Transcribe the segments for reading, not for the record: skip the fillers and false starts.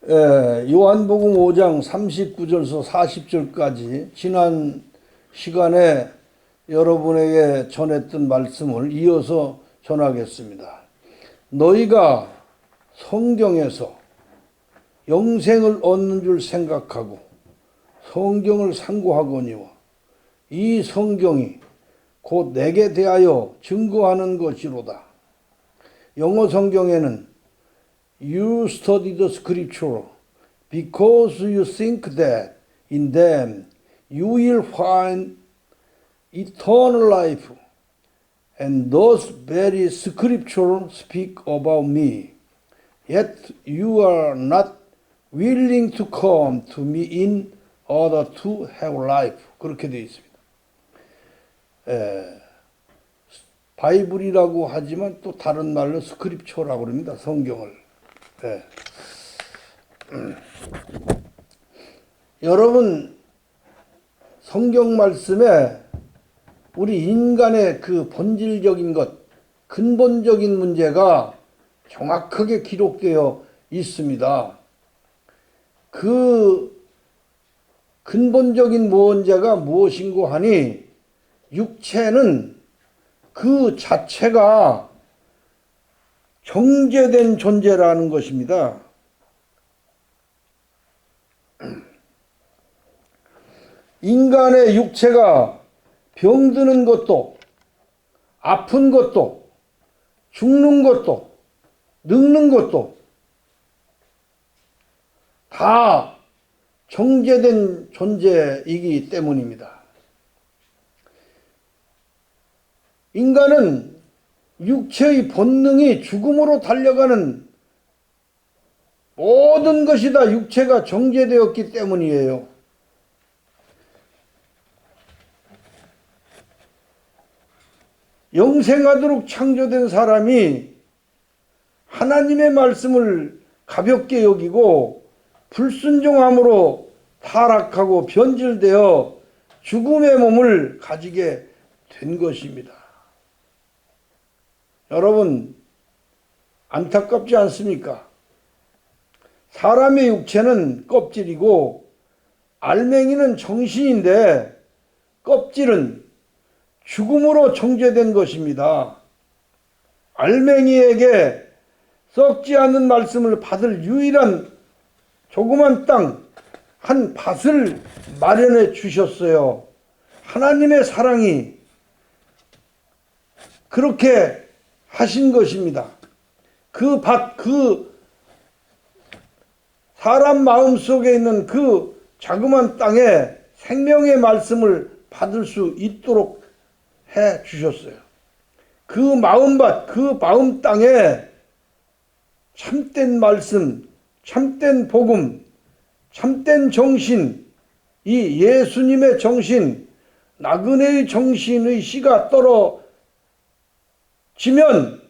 요한복음 5장 39절서 40절까지 지난 시간에 여러분에게 전했던 말씀을 이어서 전하겠습니다. 너희가 성경에서 영생을 얻는 줄 생각하고 성경을 상고하거니와 이 성경이 곧 내게 대하여 증거하는 것이로다. 영어 성경에는 You study the scripture because you think that in them you will find eternal life, and those very scriptures speak about me. Yet you are not willing to come to me in order to have life. 그렇게 되어 있습니다. 바이블이라고 하지만 또 다른 말로 스크립처라고 합니다. 성경을. 여러분, 성경 말씀에 우리 인간의 그 본질적인 것, 근본적인 문제가 정확하게 기록되어 있습니다. 그 근본적인 문제가 무엇인고 하니 육체는 그 자체가 정죄된 존재라는 것입니다. 인간의 육체가 병드는 것도, 아픈 것도, 죽는 것도, 늙는 것도 다 정죄된 존재이기 때문입니다. 인간은 육체의 본능이 죽음으로 달려가는 모든 것이 다 육체가 정죄되었기 때문이에요. 영생하도록 창조된 사람이 하나님의 말씀을 가볍게 여기고 불순종함으로 타락하고 변질되어 죽음의 몸을 가지게 된 것입니다. 여러분, 안타깝지 않습니까? 사람의 육체는 껍질이고 알맹이는 정신인데 껍질은 죽음으로 정죄된 것입니다. 알맹이에게 썩지 않는 말씀을 받을 유일한 조그만 땅, 한 밭을 마련해 주셨어요. 하나님의 사랑이 그렇게 하신 것입니다. 그 밭, 그 사람 마음속에 있는 그 자그마한 땅에 생명의 말씀을 받을 수 있도록 해 주셨어요. 그 마음밭, 그 마음 땅에 참된 말씀, 참된 복음, 참된 정신, 이 예수님의 정신, 나그네의 정신의 씨가 떨어지면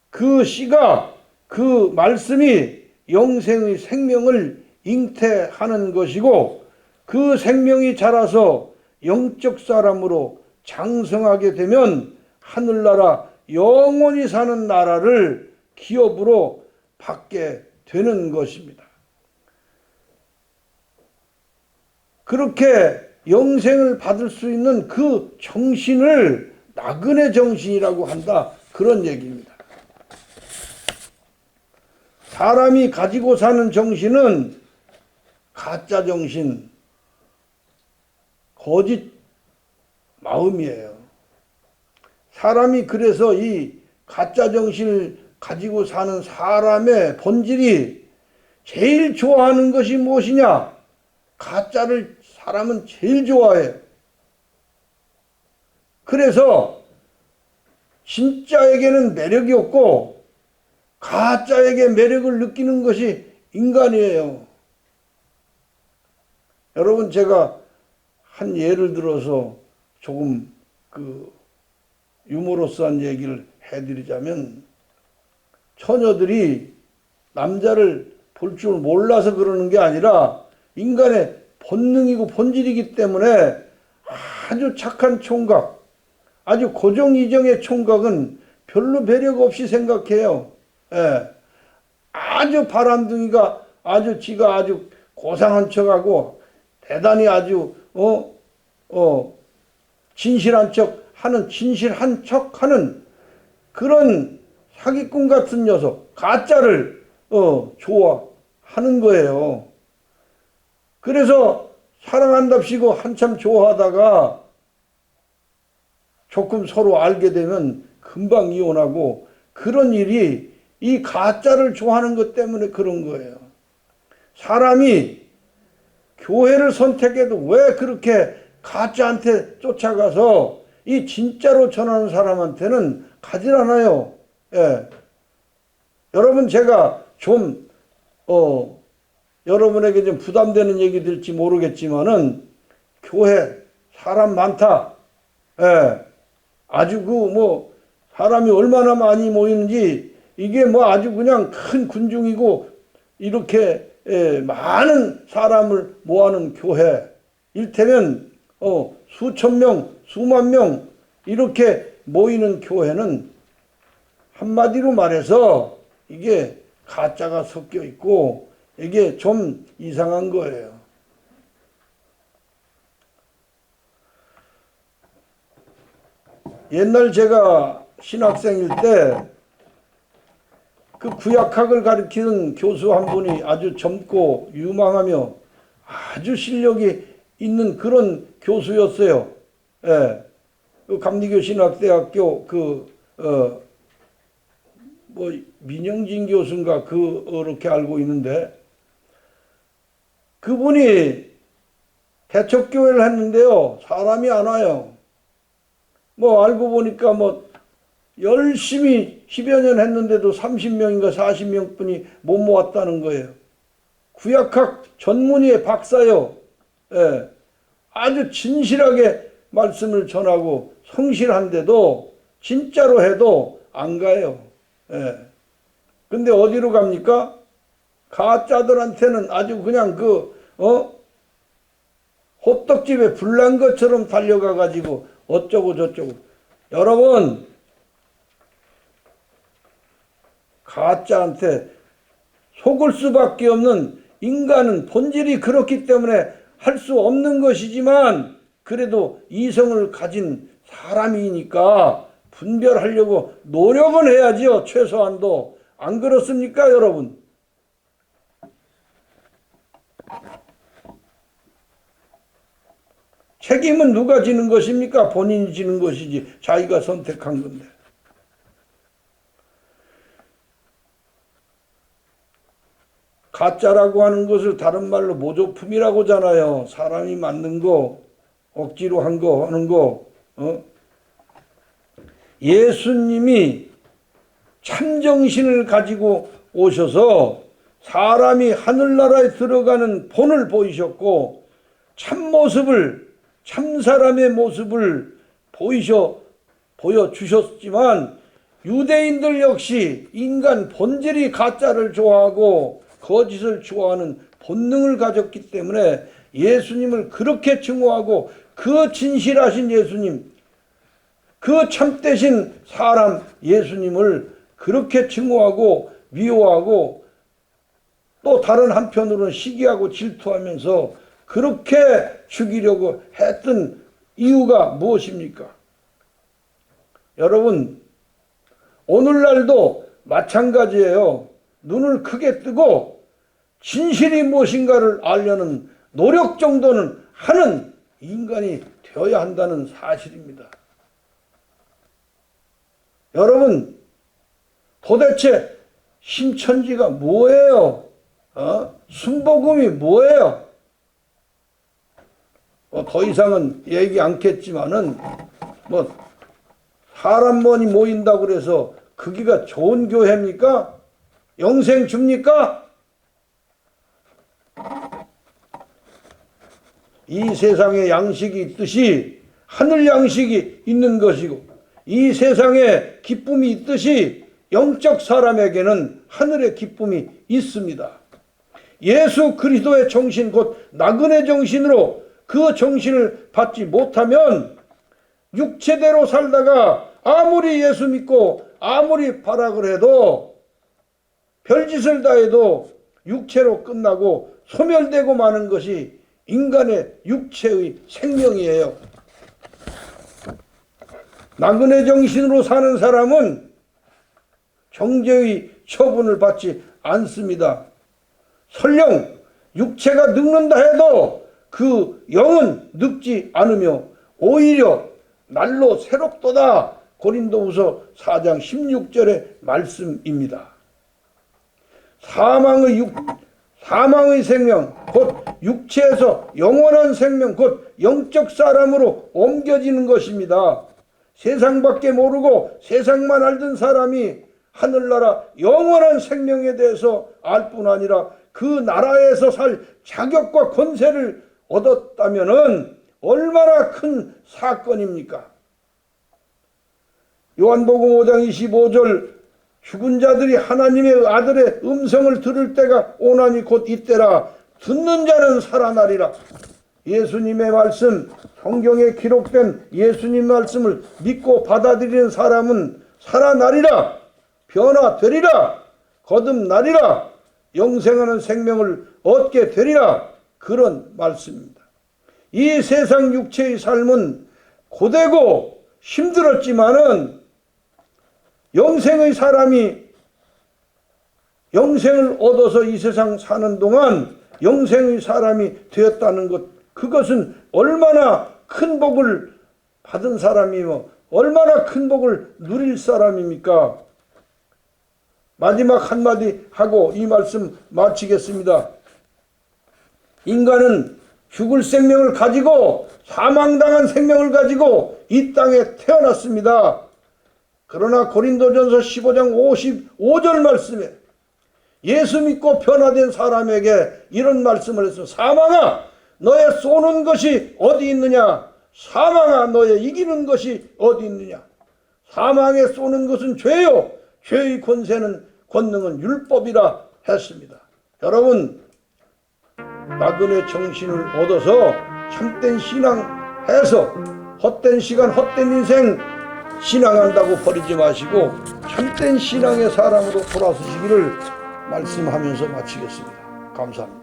그 씨가, 그 말씀이 영생의 생명을 잉태하는 것이고 그 생명이 자라서 영적 사람으로 장성하게 되면 하늘나라 영원히 사는 나라를 기업으로 받게 되는 것입니다. 그렇게 영생을 받을 수 있는 그 정신을 나그네 정신이라고 한다, 그런 얘기입니다. 사람이 가지고 사는 정신은 가짜 정신, 거짓 마음이에요. 사람이 그래서 이 가짜 정신을 가지고 사는 사람의 본질이 제일 좋아하는 것이 무엇이냐? 가짜를 사람은 제일 좋아해요. 그래서 진짜에게는 매력이 없고 가짜에게 매력을 느끼는 것이 인간이에요. 여러분, 제가 한 예를 들어서 조금 유머러스한 얘기를 해드리자면, 처녀들이 남자를 볼 줄 몰라서 그러는 게 아니라 인간의 본능이고 본질이기 때문에 아주 착한 총각, 아주 고정이정의 총각은 별로 배려가 없이 생각해요. 예. 아주 바람둥이가 아주 지가 아주 고상한 척하고 대단히 아주 진실한 척하는 그런 사기꾼 같은 녀석, 가짜를 좋아하는 거예요. 그래서 사랑한답시고 한참 좋아하다가 조금 서로 알게 되면 금방 이혼하고, 그런 일이 이 가짜를 좋아하는 것 때문에 그런 거예요. 사람이 교회를 선택해도 왜 그렇게 가짜한테 쫓아가서 이 진짜로 전하는 사람한테는 가질 않아요. 예. 여러분, 제가 좀 여러분에게 좀 부담되는 얘기 될지 모르겠지만은, 교회 사람 많다. 예. 아주 사람이 얼마나 많이 모이는지, 이게 아주 그냥 큰 군중이고, 이렇게 많은 사람을 모아놓은 교회, 일테면 수천 명, 수만 명 이렇게 모이는 교회는 한마디로 말해서 이게 가짜가 섞여 있고, 이게 좀 이상한 거예요. 옛날 제가 신학생일 때 그 구약학을 가르치는 교수 한 분이 아주 젊고 유망하며 아주 실력이 있는 그런 교수였어요. 예. 그 감리교 신학대학교 민영진 교수인가 그렇게 알고 있는데, 그분이 개척교회를 했는데요, 사람이 안 와요. 알고 보니까 열심히 10여 년 했는데도 30명인가 40명뿐이 못 모았다는 거예요. 구약학 전문의의 박사요. 예. 아주 진실하게 말씀을 전하고 성실한데도 진짜로 해도 안 가요. 예. 근데 어디로 갑니까? 가짜들한테는 아주 그냥 호떡집에 불난 것처럼 달려가 가지고 어쩌고 저쩌고. 여러분, 가짜한테 속을 수밖에 없는 인간은 본질이 그렇기 때문에 할 수 없는 것이지만, 그래도 이성을 가진 사람이니까 분별하려고 노력은 해야지요. 최소한도. 안 그렇습니까, 여러분? 책임은 누가 지는 것입니까? 본인이 지는 것이지, 자기가 선택한 건데. 가짜라고 하는 것을 다른 말로 모조품이라고 하잖아요. 사람이 만든 거, 억지로 한 거, 하는 거. 예수님이 참정신을 가지고 오셔서 사람이 하늘나라에 들어가는 본을 보이셨고, 참모습을, 참사람의 모습을 보여주셨지만, 유대인들 역시 인간 본질이 가짜를 좋아하고 거짓을 좋아하는 본능을 가졌기 때문에 예수님을 그렇게 증오하고, 그 진실하신 예수님, 그 참되신 사람 예수님을 그렇게 증오하고 미워하고, 또 다른 한편으로는 시기하고 질투하면서 그렇게 죽이려고 했던 이유가 무엇입니까? 여러분, 오늘날도 마찬가지예요. 눈을 크게 뜨고 진실이 무엇인가를 알려는 노력 정도는 하는 인간이 되어야 한다는 사실입니다. 여러분, 도대체 신천지가 뭐예요? 순복음이 뭐예요? 더 이상은 얘기 않겠지만은, 사람 많이 모인다고 그래서 거기가 좋은 교회입니까? 영생 줍니까? 이 세상에 양식이 있듯이 하늘 양식이 있는 것이고, 이 세상에 기쁨이 있듯이 영적 사람에게는 하늘의 기쁨이 있습니다. 예수 그리스도의 정신, 곧 나그네 정신으로 그 정신을 받지 못하면 육체대로 살다가 아무리 예수 믿고 아무리 발악을 해도, 별짓을 다 해도 육체로 끝나고 소멸되고 마는 것이 인간의 육체의 생명이에요. 나그네 정신으로 사는 사람은 정죄의 처분을 받지 않습니다. 설령 육체가 늙는다 해도 그 영은 늙지 않으며 오히려 날로 새롭도다. 고린도후서 4장 16절의 말씀입니다. 사망의 생명, 곧 육체에서 영원한 생명, 곧 영적 사람으로 옮겨지는 것입니다. 세상밖에 모르고 세상만 알던 사람이 하늘나라 영원한 생명에 대해서 알 뿐 아니라 그 나라에서 살 자격과 권세를 얻었다면 얼마나 큰 사건입니까? 요한복음 5장 25절 죽은 자들이 하나님의 아들의 음성을 들을 때가 오나니 곧 이때라. 듣는 자는 살아나리라. 예수님의 말씀, 성경에 기록된 예수님 말씀을 믿고 받아들이는 사람은 살아나리라. 변화되리라. 거듭나리라. 영생하는 생명을 얻게 되리라. 그런 말씀입니다. 이 세상 육체의 삶은 고되고 힘들었지만은 영생의 사람이 영생을 얻어서 이 세상 사는 동안 영생의 사람이 되었다는 것, 그것은 얼마나 큰 복을 받은 사람이며 얼마나 큰 복을 누릴 사람입니까? 마지막 한마디 하고 이 말씀 마치겠습니다. 인간은 죽을 생명을 가지고 사망당한 생명을 가지고 이 땅에 태어났습니다. 그러나 고린도전서 15장 55절 말씀에 예수 믿고 변화된 사람에게 이런 말씀을 했어. 사망아, 너의 쏘는 것이 어디 있느냐? 사망아, 너의 이기는 것이 어디 있느냐? 사망에 쏘는 것은 죄요, 죄의 권능은 율법이라 했습니다. 여러분, 나그네 정신을 얻어서 참된 신앙해서 헛된 시간, 헛된 인생 신앙한다고 버리지 마시고 참된 신앙의 사람으로 돌아서시기를 말씀하면서 마치겠습니다. 감사합니다.